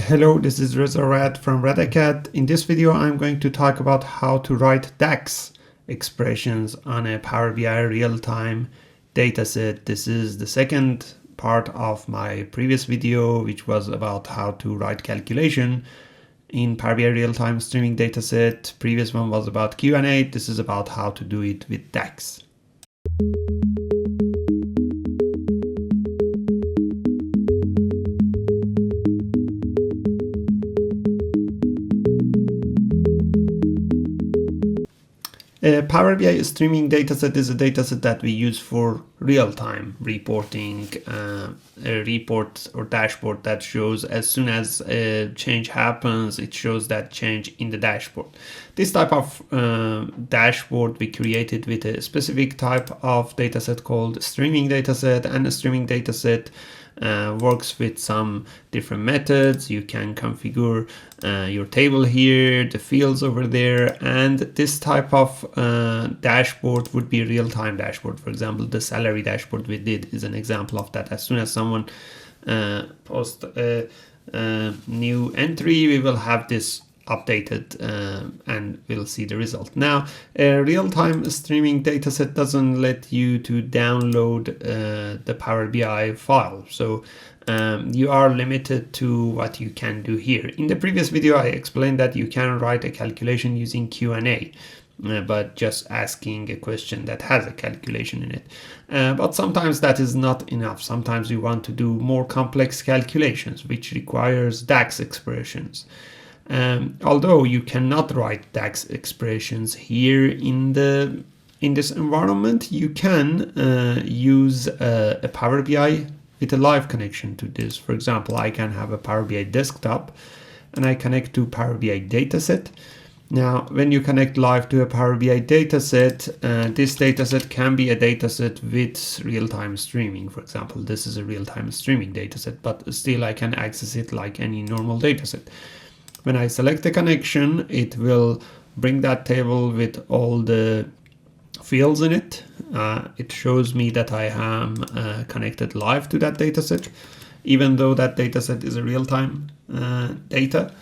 Hello, this is Rad from RADACAD. In this video, I'm going to talk about how to write DAX expressions on a Power BI real-time dataset. This is the second part of my previous video, which was about how to write calculation in Power BI real-time streaming dataset. Previous one was about Q&A. This is about how to do it with DAX. A Power BI streaming dataset is a dataset that we use for real-time reporting, a report or dashboard that shows as soon as a change happens, it shows that change in the dashboard. This type of dashboard we created with a specific type of dataset called streaming dataset, and a streaming dataset works with some different methods. You can configure your table here, the fields over there, and this type of dashboard would be a real-time dashboard. For example, the salary dashboard we did is an example of that. As soon as someone posts a new entry, we will have this updated and we'll see the result. Now, a real-time streaming dataset doesn't let you to download the Power BI file, so you are limited to what you can do here. In the previous video, I explained that you can write a calculation using Q&A, but just asking a question that has a calculation in it. But sometimes that is not enough. Sometimes you want to do more complex calculations, which requires DAX expressions. Although you cannot write DAX expressions here in this environment, you can use a Power BI with a live connection to this. For example, I can have a Power BI desktop and I connect to Power BI dataset. Now, when you connect live to a Power BI dataset, this dataset can be a dataset with real-time streaming. For example, this is a real-time streaming dataset, but still I can access it like any normal dataset. When I select the connection, it will bring that table with all the fields in it. It shows me that I am connected live to that dataset, even though that dataset is a real-time data.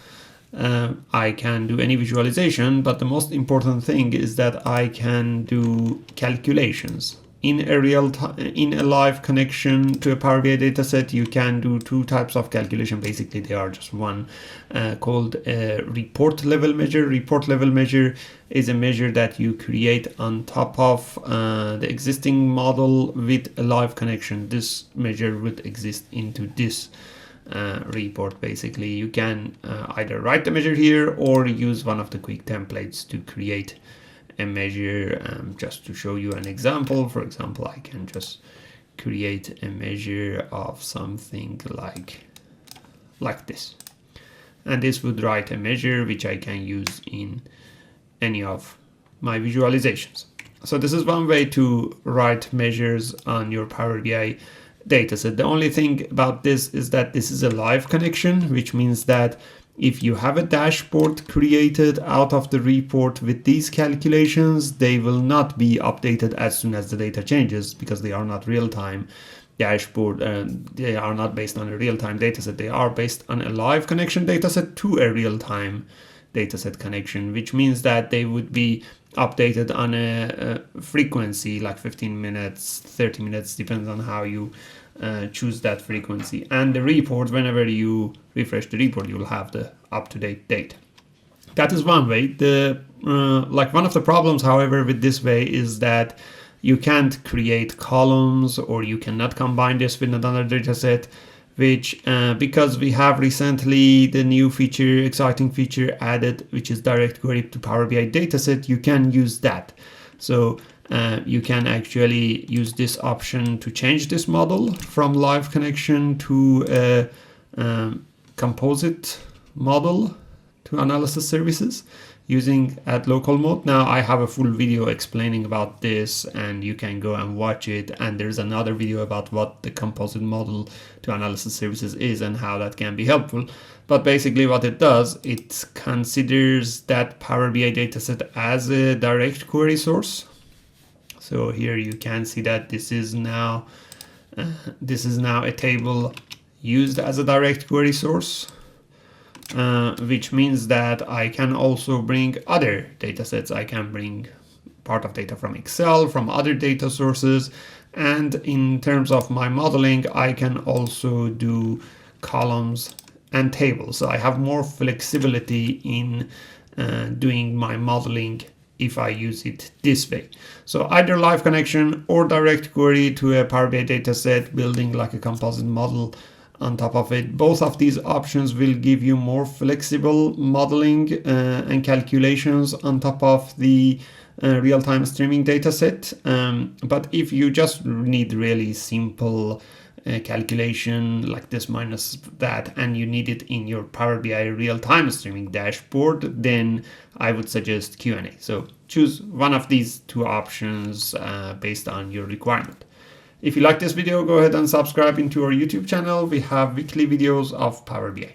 I can do any visualization, but the most important thing is that I can do calculations. In a live connection to a Power BI dataset, you can do two types of calculation. Basically, they are just one, called a report level measure. Report level measure is a measure that you create on top of the existing model with a live connection. This measure would exist into this report. Basically, you can either write the measure here or use one of the quick templates to create a measure. Just to show you an example, for example, I can just create a measure of something like this, and this would write a measure which I can use in any of my visualizations. So this is one way to write measures on your Power BI dataset. The only thing about this is that this is a live connection, which means that if you have a dashboard created out of the report with these calculations, they will not be updated as soon as the data changes, because they are not real-time dashboard. They are not based on a real-time dataset. They are based on a live connection dataset to a real-time dataset connection, which means that they would be updated on a frequency like 15 minutes, 30 minutes, depends on how you choose that frequency. And the report, whenever you refresh the report, you will have the up-to-date data. That is one way. One of the problems, however, with this way is that you can't create columns, or you cannot combine this with another dataset, which because we have recently the new feature, exciting feature added, which is direct query to Power BI dataset, you can use that. So you can actually use this option to change this model from live connection to a composite model to analysis services using at local mode. Now I have a full video explaining about this, and you can go and watch it. And there's another video about what the composite model to analysis services is and how that can be helpful. But basically what it does, it considers that Power BI dataset as a direct query source. So here you can see that this is now a table used as a direct query source. which means that I can also bring other data sets. I can bring part of data from Excel, from other data sources. And in terms of my modeling, I can also do columns and tables. So I have more flexibility in doing my modeling if I use it this way. So either live connection or direct query to a Power BI dataset, building like a composite model on top of it. Both of these options will give you more flexible modeling and calculations on top of the real-time streaming dataset. But if you just need really simple calculation like this minus that, and you need it in your Power BI real-time streaming dashboard, then I would suggest Q&A. So choose one of these two options based on your requirement. If you like this video, go ahead and subscribe into our YouTube channel. We have weekly videos of Power BI.